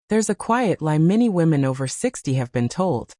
There's a quiet lie many women over 60 have been told.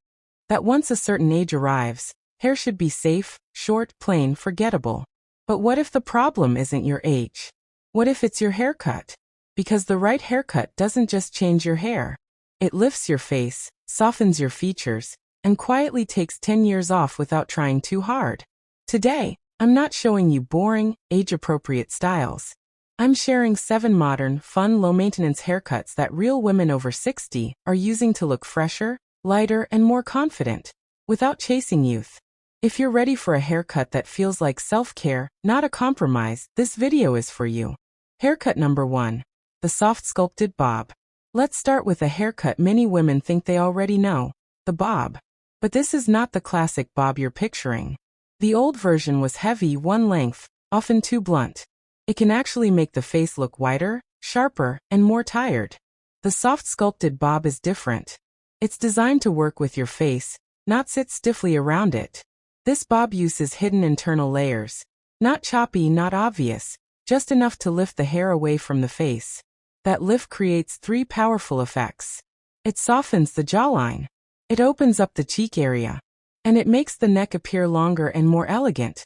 That once a certain age arrives, hair should be safe, short, plain, forgettable. But what if the problem isn't your age? What if it's your haircut? Because the right haircut doesn't just change your hair. It lifts your face, softens your features, and quietly takes 10 years off without trying too hard. Today, I'm not showing you boring, age-appropriate styles. I'm sharing 7 modern, fun, low-maintenance haircuts that real women over 60 are using to look fresher, lighter, and more confident, without chasing youth. If you're ready for a haircut that feels like self-care, not a compromise, this video is for you. Haircut number 1. The Soft Sculpted Bob. Let's start with a haircut many women think they already know, the bob. But this is not the classic bob you're picturing. The old version was heavy, one length, often too blunt. It can actually make the face look wider, sharper, and more tired. The Soft Sculpted Bob is different. It's designed to work with your face, not sit stiffly around it. This bob uses hidden internal layers. Not choppy, not obvious, just enough to lift the hair away from the face. That lift creates 3 powerful effects. It softens the jawline. It opens up the cheek area. And it makes the neck appear longer and more elegant.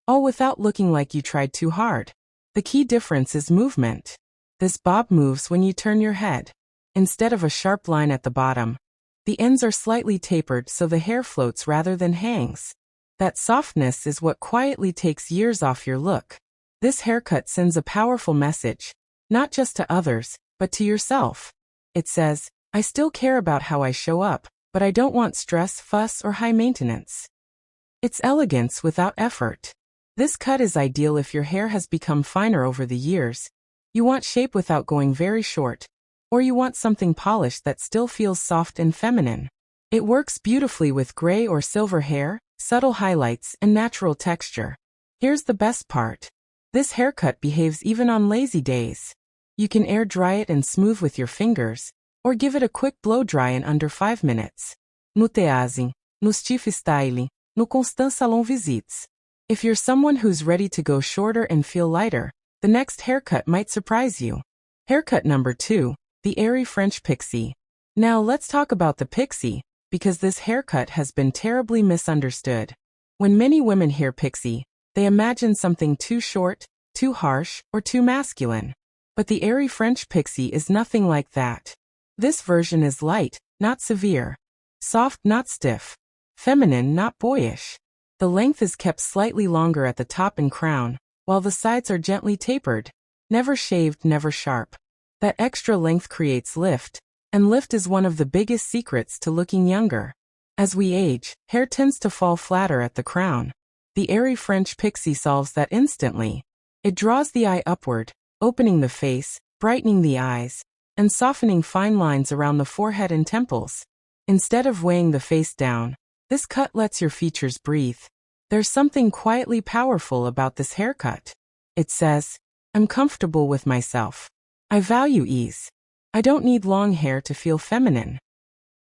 All without looking like you tried too hard. The key difference is movement. This bob moves when you turn your head. Instead of a sharp line at the bottom, the ends are slightly tapered so the hair floats rather than hangs. That softness is what quietly takes years off your look. This haircut sends a powerful message, not just to others, but to yourself. It says, I still care about how I show up, but I don't want stress, fuss, or high maintenance. It's elegance without effort. This cut is ideal if your hair has become finer over the years, you want shape without going very short, or you want something polished that still feels soft and feminine. It works beautifully with gray or silver hair, subtle highlights, and natural texture. Here's the best part. This haircut behaves even on lazy days. You can air dry it and smooth with your fingers, or give it a quick blow dry in under 5 minutes. No teasing, no stiff style, no constant salon visites. If you're someone who's ready to go shorter and feel lighter, the next haircut might surprise you. Haircut number 2, the Airy French Pixie. Now let's talk about the pixie, because this haircut has been terribly misunderstood. When many women hear pixie, they imagine something too short, too harsh, or too masculine. But the Airy French Pixie is nothing like that. This version is light, not severe. Soft, not stiff. Feminine, not boyish. The length is kept slightly longer at the top and crown, while the sides are gently tapered. Never shaved, never sharp. That extra length creates lift, and lift is one of the biggest secrets to looking younger. As we age, hair tends to fall flatter at the crown. The Airy French Pixie solves that instantly. It draws the eye upward, opening the face, brightening the eyes, and softening fine lines around the forehead and temples. Instead of weighing the face down, this cut lets your features breathe. There's something quietly powerful about this haircut. It says, I'm comfortable with myself. I value ease. I don't need long hair to feel feminine.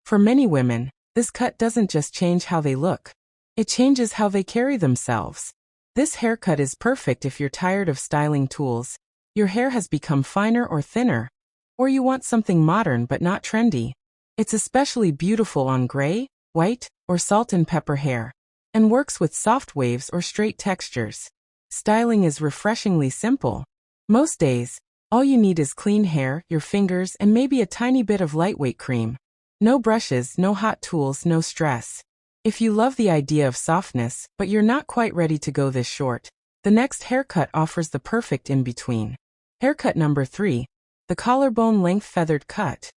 For many women, this cut doesn't just change how they look. It changes how they carry themselves. This haircut is perfect if you're tired of styling tools, your hair has become finer or thinner, or you want something modern but not trendy. It's especially beautiful on gray, white, or salt and pepper hair, and works with soft waves or straight textures. Styling is refreshingly simple. Most days, all you need is clean hair, your fingers, and maybe a tiny bit of lightweight cream. No brushes, no hot tools, no stress. If you love the idea of softness, but you're not quite ready to go this short, the next haircut offers the perfect in-between. Haircut number 3, the Collarbone Length Feathered Cut.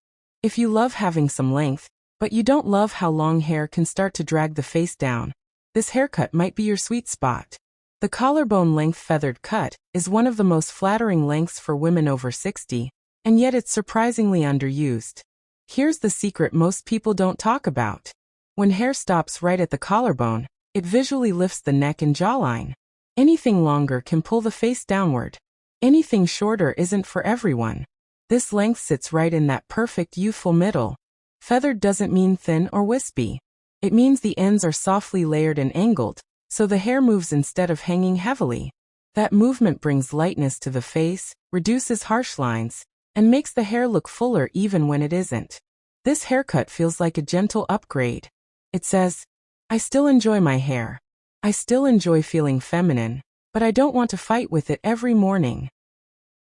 If you love having some length, but you don't love how long hair can start to drag the face down, this haircut might be your sweet spot. The Collarbone Length Feathered Cut is one of the most flattering lengths for women over 60, and yet it's surprisingly underused. Here's the secret most people don't talk about. When hair stops right at the collarbone, it visually lifts the neck and jawline. Anything longer can pull the face downward. Anything shorter isn't for everyone. This length sits right in that perfect youthful middle. Feathered doesn't mean thin or wispy. It means the ends are softly layered and angled, so the hair moves instead of hanging heavily. That movement brings lightness to the face, reduces harsh lines, and makes the hair look fuller even when it isn't. This haircut feels like a gentle upgrade. It says, I still enjoy my hair. I still enjoy feeling feminine, but I don't want to fight with it every morning.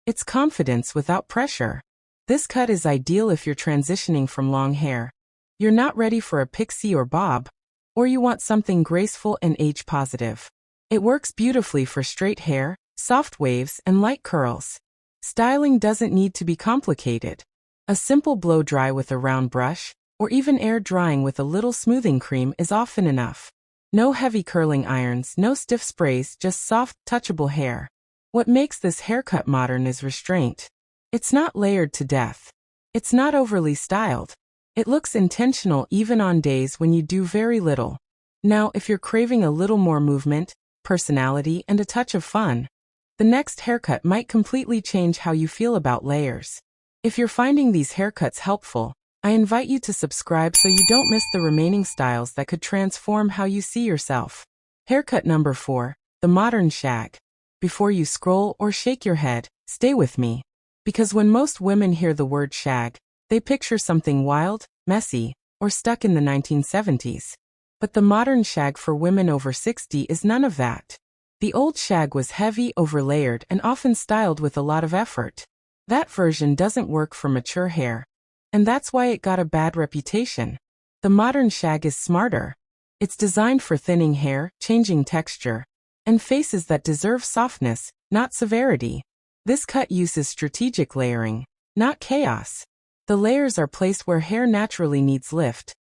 It's confidence without pressure. This cut is ideal if you're transitioning from long hair. You're not ready for a pixie or bob, or you want something graceful and age-positive. It works beautifully for straight hair, soft waves, and light curls. Styling doesn't need to be complicated. A simple blow-dry with a round brush, or even air drying with a little smoothing cream is often enough. No heavy curling irons, no stiff sprays, just soft, touchable hair. What makes this haircut modern is restraint. It's not layered to death. It's not overly styled. It looks intentional even on days when you do very little. Now, if you're craving a little more movement, personality, and a touch of fun, the next haircut might completely change how you feel about layers. If you're finding these haircuts helpful, I invite you to subscribe so you don't miss the remaining styles that could transform how you see yourself. Haircut number 4, the Modern Shag. Before you scroll or shake your head, stay with me. Because when most women hear the word shag, they picture something wild, messy, or stuck in the 1970s. But the modern shag for women over 60 is none of that. The old shag was heavy, overlayered, and often styled with a lot of effort. That version doesn't work for mature hair. And that's why it got a bad reputation. The modern shag is smarter. It's designed for thinning hair, changing texture, and faces that deserve softness, not severity. This cut uses strategic layering, not chaos. The layers are placed where hair naturally needs lift.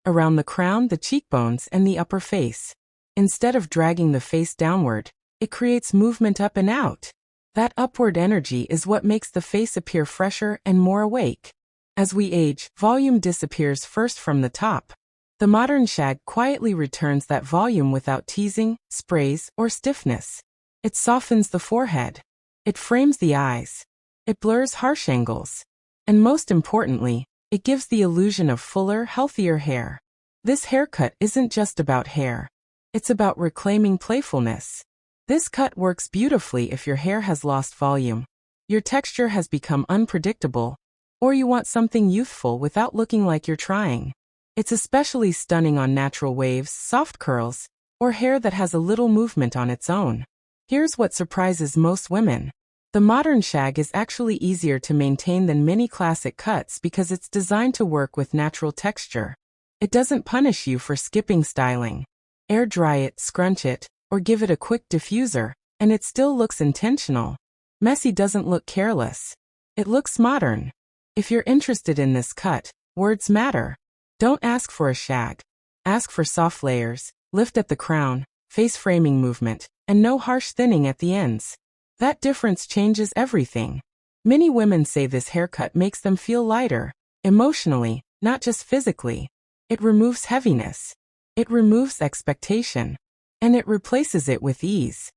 Around the crown, the cheekbones, and the upper face. Instead of dragging the face downward, it creates movement up and out. That upward energy is what makes the face appear fresher and more awake. As we age, volume disappears first from the top. The modern shag quietly returns that volume without teasing, sprays, or stiffness. It softens the forehead. It frames the eyes. It blurs harsh angles. And most importantly, it gives the illusion of fuller, healthier hair. This haircut isn't just about hair. It's about reclaiming playfulness. This cut works beautifully if your hair has lost volume, your texture has become unpredictable, or you want something youthful without looking like you're trying. It's especially stunning on natural waves, soft curls, or hair that has a little movement on its own. Here's what surprises most women. The modern shag is actually easier to maintain than many classic cuts because it's designed to work with natural texture. It doesn't punish you for skipping styling. Air dry it, scrunch it, or give it a quick diffuser, and it still looks intentional. Messy doesn't look careless. It looks modern. If you're interested in this cut, words matter. Don't ask for a shag. Ask for soft layers, lift at the crown, face framing movement, and no harsh thinning at the ends. That difference changes everything. Many women say this haircut makes them feel lighter, emotionally, not just physically. It removes heaviness. It removes expectation. And it replaces it with ease.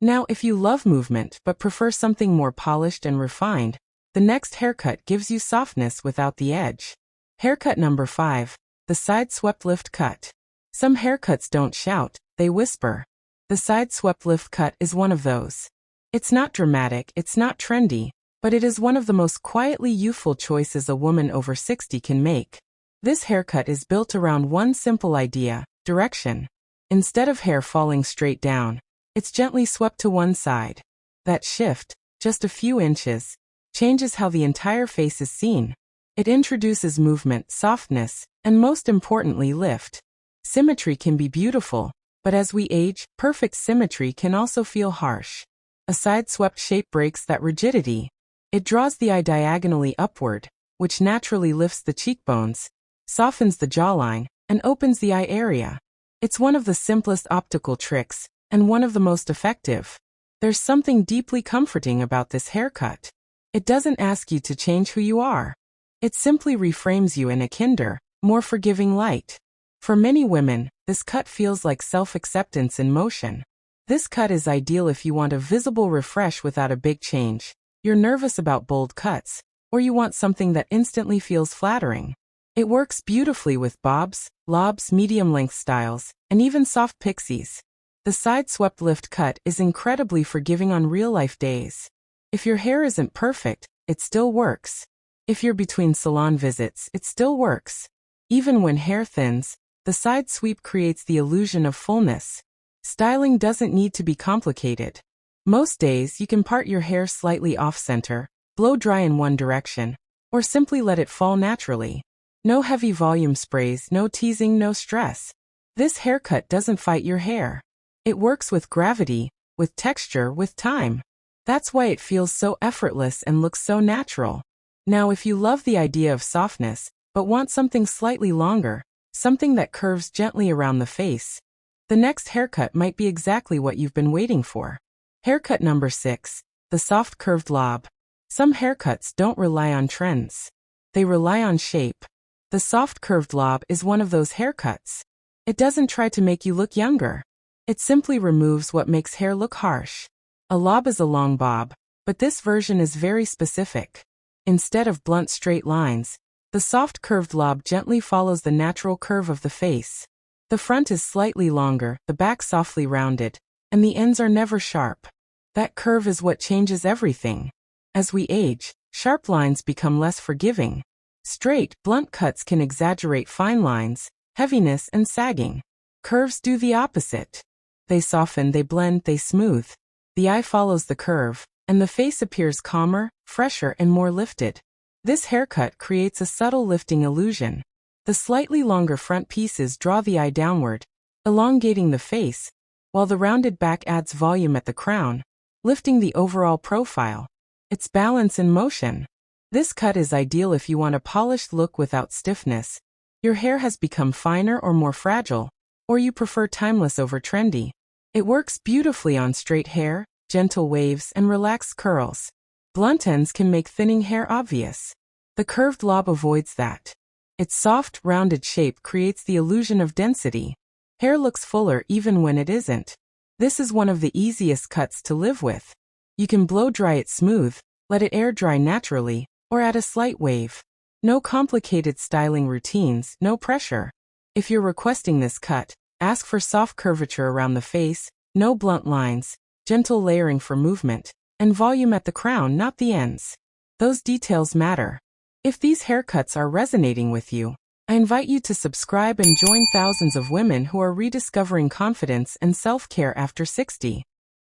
Now, if you love movement but prefer something more polished and refined, the next haircut gives you softness without the edge. Haircut number 5, the side swept lift cut. Some haircuts don't shout, they whisper. The side swept lift cut is one of those. It's not dramatic, it's not trendy, but it is one of the most quietly youthful choices a woman over 60 can make. This haircut is built around one simple idea, direction. Instead of hair falling straight down, it's gently swept to one side. That shift, just a few inches, changes how the entire face is seen. It introduces movement, softness, and most importantly, lift. Symmetry can be beautiful, but as we age, perfect symmetry can also feel harsh. A side-swept shape breaks that rigidity. It draws the eye diagonally upward, which naturally lifts the cheekbones, softens the jawline, and opens the eye area. It's one of the simplest optical tricks, and one of the most effective. There's something deeply comforting about this haircut. It doesn't ask you to change who you are. It simply reframes you in a kinder, more forgiving light. For many women, this cut feels like self-acceptance in motion. This cut is ideal if you want a visible refresh without a big change, you're nervous about bold cuts, or you want something that instantly feels flattering. It works beautifully with bobs, lobs, medium-length styles, and even soft pixies. The side-swept lift cut is incredibly forgiving on real-life days. If your hair isn't perfect, it still works. If you're between salon visits, it still works. Even when hair thins, the side sweep creates the illusion of fullness. Styling doesn't need to be complicated. Most days you can part your hair slightly off-center, blow dry in one direction, or simply let it fall naturally. No heavy volume sprays, no teasing, no stress. This haircut doesn't fight your hair. It works with gravity, with texture, with time. That's why it feels so effortless and looks so natural. Now, if you love the idea of softness, but want something slightly longer, something that curves gently around the face, the next haircut might be exactly what you've been waiting for. Haircut number 6, the Soft Curved Lob. Some haircuts don't rely on trends. They rely on shape. The Soft Curved Lob is one of those haircuts. It doesn't try to make you look younger. It simply removes what makes hair look harsh. A lob is a long bob, but this version is very specific. Instead of blunt straight lines, the Soft Curved Lob gently follows the natural curve of the face. The front is slightly longer, the back softly rounded, and the ends are never sharp. That curve is what changes everything. As we age, sharp lines become less forgiving. Straight, blunt cuts can exaggerate fine lines, heaviness, and sagging. Curves do the opposite. They soften, they blend, they smooth. The eye follows the curve, and the face appears calmer, fresher, and more lifted. This haircut creates a subtle lifting illusion. The slightly longer front pieces draw the eye downward, elongating the face, while the rounded back adds volume at the crown, lifting the overall profile. It's balance in motion. This cut is ideal if you want a polished look without stiffness, your hair has become finer or more fragile, or you prefer timeless over trendy. It works beautifully on straight hair, gentle waves, and relaxed curls. Blunt ends can make thinning hair obvious. The curved lob avoids that. Its soft, rounded shape creates the illusion of density. Hair looks fuller even when it isn't. This is one of the easiest cuts to live with. You can blow dry it smooth, let it air dry naturally, or add a slight wave. No complicated styling routines, no pressure. If you're requesting this cut, ask for soft curvature around the face, no blunt lines, gentle layering for movement, and volume at the crown, not the ends. Those details matter. If these haircuts are resonating with you, I invite you to subscribe and join thousands of women who are rediscovering confidence and self-care after 60.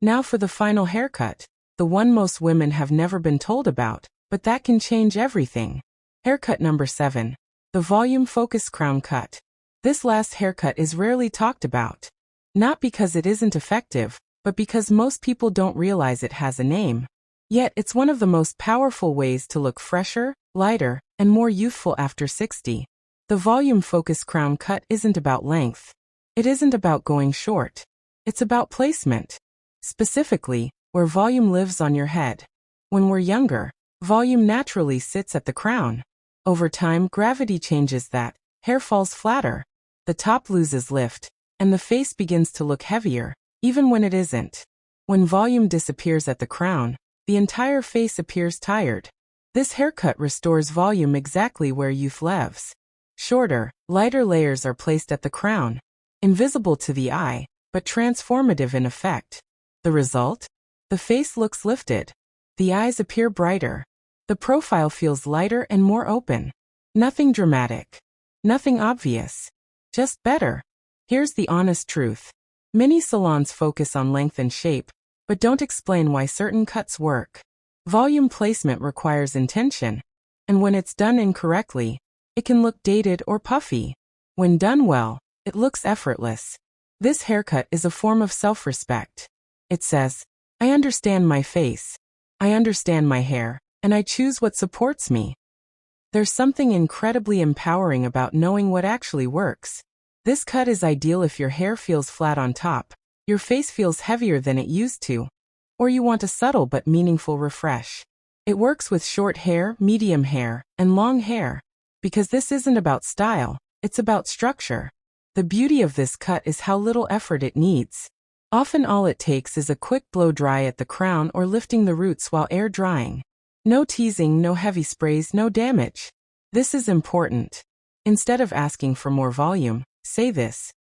Now for the final haircut, the one most women have never been told about, but that can change everything. Haircut number 7. The Volume Focus Crown Cut. This last haircut is rarely talked about. Not because it isn't effective, but because most people don't realize it has a name. Yet it's one of the most powerful ways to look fresher, lighter, and more youthful after 60. The volume focus crown cut isn't about length. It isn't about going short. It's about placement. Specifically, where volume lives on your head. When we're younger, volume naturally sits at the crown. Over time, gravity changes that. Hair falls flatter. The top loses lift, and the face begins to look heavier, even when it isn't. When volume disappears at the crown, the entire face appears tired. This haircut restores volume exactly where youth lives. Shorter, lighter layers are placed at the crown, invisible to the eye, but transformative in effect. The result? The face looks lifted. The eyes appear brighter. The profile feels lighter and more open. Nothing dramatic. Nothing obvious. Just better. Here's the honest truth. Many salons focus on length and shape, but don't explain why certain cuts work. Volume placement requires intention, and when it's done incorrectly, it can look dated or puffy. When done well, it looks effortless. This haircut is a form of self-respect. It says, I understand my face, I understand my hair, and I choose what supports me. There's something incredibly empowering about knowing what actually works. This cut is ideal if your hair feels flat on top, your face feels heavier than it used to, or you want a subtle but meaningful refresh. It works with short hair, medium hair, and long hair. Because this isn't about style, it's about structure. The beauty of this cut is how little effort it needs. Often all it takes is a quick blow dry at the crown or lifting the roots while air drying. No teasing, no heavy sprays, no damage. This is important. Instead of asking for more volume, say this.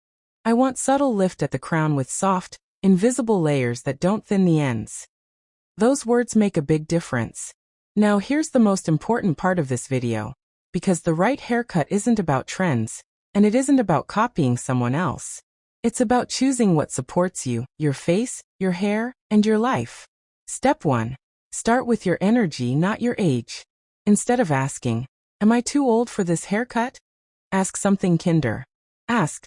I want subtle lift at the crown with soft, invisible layers that don't thin the ends. Those words make a big difference. Now here's the most important part of this video. Because the right haircut isn't about trends, and it isn't about copying someone else. It's about choosing what supports you, your face, your hair, and your life. Step 1. Start with your energy, not your age. Instead of asking, "Am I too old for this haircut?" Ask something kinder. Ask,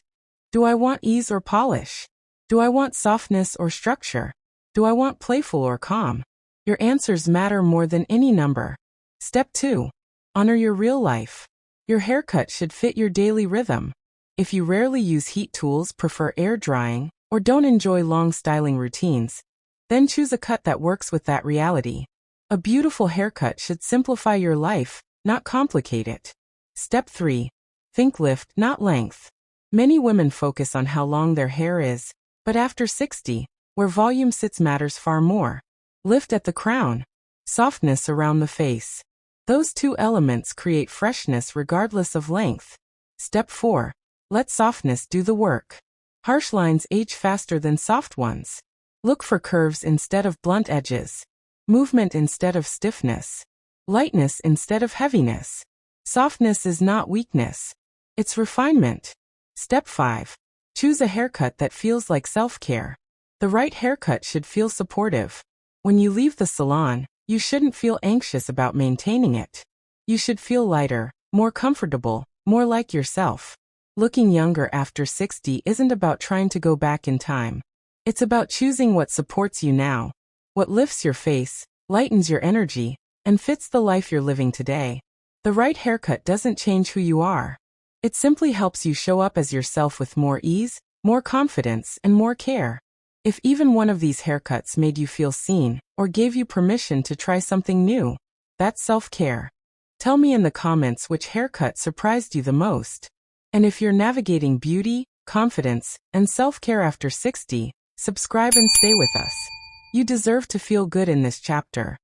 "Do I want ease or polish? Do I want softness or structure? Do I want playful or calm?" Your answers matter more than any number. Step 2. Honor your real life. Your haircut should fit your daily rhythm. If you rarely use heat tools, prefer air drying, or don't enjoy long styling routines, then choose a cut that works with that reality. A beautiful haircut should simplify your life, not complicate it. Step 3. Think lift, not length. Many women focus on how long their hair is, but after 60, where volume sits matters far more. Lift at the crown. Softness around the face. Those two elements create freshness regardless of length. Step 4. Let softness do the work. Harsh lines age faster than soft ones. Look for curves instead of blunt edges. Movement instead of stiffness. Lightness instead of heaviness. Softness is not weakness. It's refinement. Step 5. Choose a haircut that feels like self-care. The right haircut should feel supportive. When you leave the salon, you shouldn't feel anxious about maintaining it. You should feel lighter, more comfortable, more like yourself. Looking younger after 60 isn't about trying to go back in time. It's about choosing what supports you now, what lifts your face, lightens your energy, and fits the life you're living today. The right haircut doesn't change who you are. It simply helps you show up as yourself with more ease, more confidence, and more care. If even one of these haircuts made you feel seen, or gave you permission to try something new, that's self-care. Tell me in the comments which haircut surprised you the most. And if you're navigating beauty, confidence, and self-care after 60, subscribe and stay with us. You deserve to feel good in this chapter.